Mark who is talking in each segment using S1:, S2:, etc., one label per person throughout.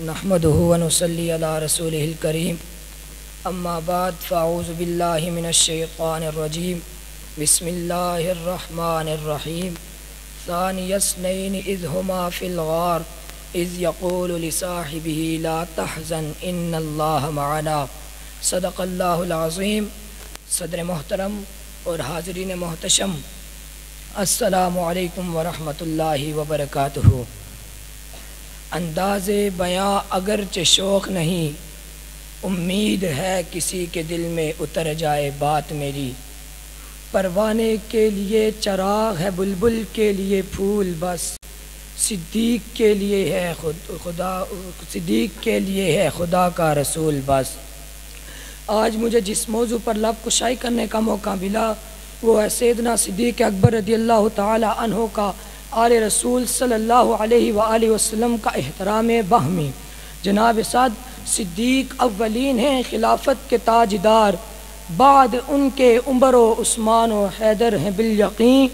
S1: نحمدہ ونصلی علی رسولہ الکریم اما بعد فاعوذ باللہ من الشیطان الرجیم بسم اللہ الرحمن الرحیم ثانی اثنین اذ ہما فی الغار اذ یقول لصاحبہ لا تحزن ان اللہ معنا صدق اللہ العظیم۔ صدر محترم اور حاضرین محتشم، السلام علیکم ورحمۃ اللہ وبرکاتہ۔ انداز بیاں اگرچہ شوق نہیں، امید ہے کسی کے دل میں اتر جائے بات میری۔ پروانے کے لیے چراغ ہے، بلبل کے لیے پھول بس، صدیق کے لیے ہے خدا کا رسول بس۔ آج مجھے جس موضوع پر لب کشائی کرنے کا موقع ملا وہ ہے سیدنا صدیق اکبر رضی اللہ تعالی عنہ کا آل رسول صلی اللہ علیہ وآلہ وسلم کا احترام باہمی۔ جناب صد صدیق اولین ہیں خلافت کے تاجدار، بعد ان کے عمر و عثمان و حیدر ہیں بالیقین۔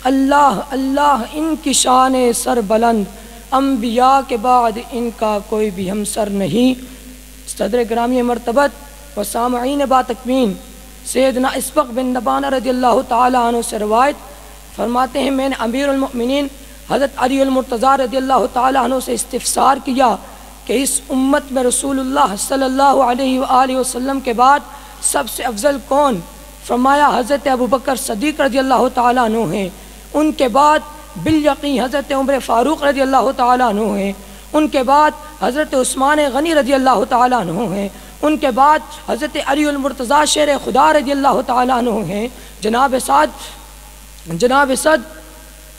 S1: اللہ اللہ ان کی شان سر بلند، انبیاء کے بعد ان کا کوئی بھی ہمسر نہیں۔ صدر گرامی مرتبت و سامعین با تکمین سیدنا اسبغ بن نبانہ رضی اللہ تعالی عنہ سے روایت فرماتے ہیں، میں نے امیر المؤمنین حضرت علی المرتضیٰ رضی اللہ تعالی عنہ سے استفسار کیا کہ اس امت میں رسول اللہ صلی اللہ علیہ وآلہ وسلم کے بعد سب سے افضل کون؟ فرمایا حضرت ابوبکر صدیق رضی اللہ تعالی عنہ ہیں، ان کے بعد بالیقین حضرت عمر فاروق رضی اللہ تعالی عنہ ہیں، ان کے بعد حضرت عثمان غنی رضی اللہ تعالی عنہ ہیں، ان کے بعد حضرت علی المرتضیٰ شیر خدا رضی اللہ تعالی عنہ ہیں۔ جناب صد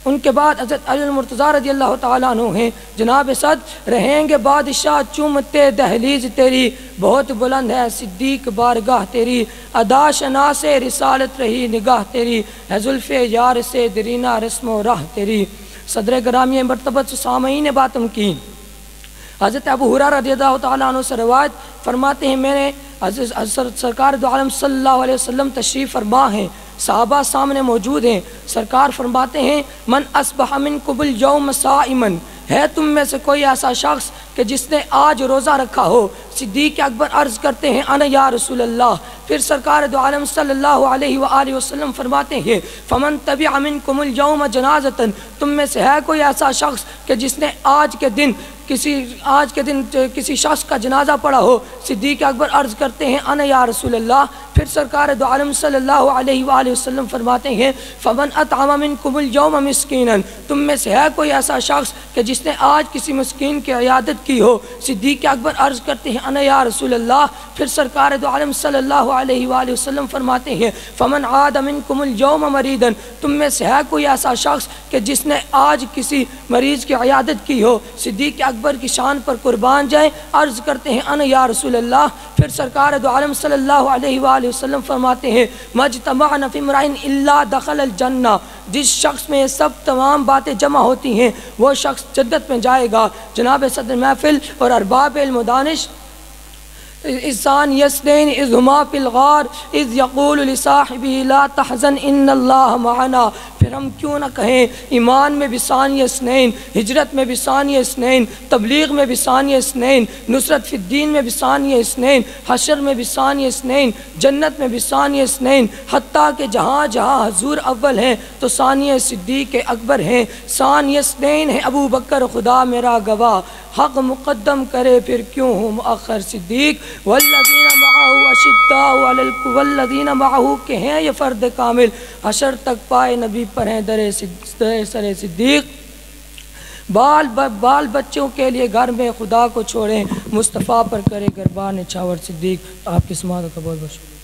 S1: ان کے بعد حضرت علی المرتضیٰ رضی اللہ تعالیٰ عنہ ہیں۔ جناب صد رہیں گے بادشاہ چومتے دہلیز تیری، بہت بلند ہے صدیق بارگاہ تیری، ادا شناس رسالت رہی نگاہ تیری، ہے زلف یار سے درینہ رسم و راہ تیری۔ صدر گرامی مرتبت سامعین باتم کی حضرت ابو ہریرہ رضی اللہ تعالیٰ عنہ سے روایت فرماتے ہیں، میں نے حضرت سرکار دو عالم صلی اللہ علیہ وسلم تشریف فرما ہیں، صحابہ سامنے موجود ہیں، سرکار فرماتے ہیں، من اصبح منکم اليوم صائما، ہے تم میں سے کوئی ایسا شخص کہ جس نے آج روزہ رکھا ہو؟ صدیق اکبر عرض کرتے ہیں، انا یا رسول اللہ۔ پھر سرکار دو عالم صلی اللہ علیہ وآلہ وسلم فرماتے ہیں، فمن تبع منکم اليوم جنازۃ، تم میں سے ہے کوئی ایسا شخص کہ جس نے آج کے دن کسی شخص کا جنازہ پڑھا ہو؟ صدیق اکبر عرض کرتے ہیں، انا یا رسول اللہ۔ پھر سرکار دو عالم صلی اللہ علیہ وآلہ وسلم فرماتے ہیں، فمن اطعم منکم اليوم مسکینا، تم میں سے ہے کوئی ایسا شخص کہ جس نے آج کسی مسکین کی عیادت کی ہو؟ صدیق اکبر عرض کرتے ہیں، انا یا رسول اللہ۔ پھر سرکار دو عالم صلی اللہ علیہ وآلہ وسلم فرماتے ہیں، فمن عاد منکم اليوم مریضا، تم میں سے ہے کوئی ایسا شخص کہ جس نے آج کسی مریض کی عیادت کی ہو؟ صدیق اکبر کی شان پر قربان جائیں، عرض کرتے ہیں، انا یا رسول اللہ۔ پھر سرکار دو عالم صلی اللہ علیہ وآلہ وسلم فرماتے ہیں، مجتمعنا فی امرئ الا دخل الجنہ، جس شخص میں سب تمام باتیں جمع ہوتی ہیں وہ شخص جنت میں جائے گا۔ جناب صدر محفل اور ارباب علم و دانش، ثانی اثنین اذ ہما فی الغار اذ یقول لصاحبہ لا تحزن ان اللہ معنا۔ پھر ہم کیوں نہ کہیں، ایمان میں بھی ثانی اثنین، ہجرت میں بھی ثانی اثنین، تبلیغ میں بھی ثانی اثنین، نصرت فی الدین میں بھی ثانی اثنین، حشر میں بھی ثانی اثنین، جنت میں بھی ثانی اثنین، حتیٰ کہ جہاں جہاں حضور اول ہیں تو ثانی صدیق اکبر ہیں۔ ثانی اثنین ہے ابو بکر، خدا میرا گواہ، حق مقدم کرے پھر کیوں ہو مؤخر صدیق۔ والذین معہ اشداء علی والذین معہ کے ہیں یہ فرد کامل، حشر تک پائے نبی پر ہیں در سر صدیق۔ بال بچوں کے لیے گھر میں خدا کو چھوڑیں، مصطفیٰ پر کرے گربان چھاور صدیق۔ آپ کی سماعت کا بہت بہت شکریہ۔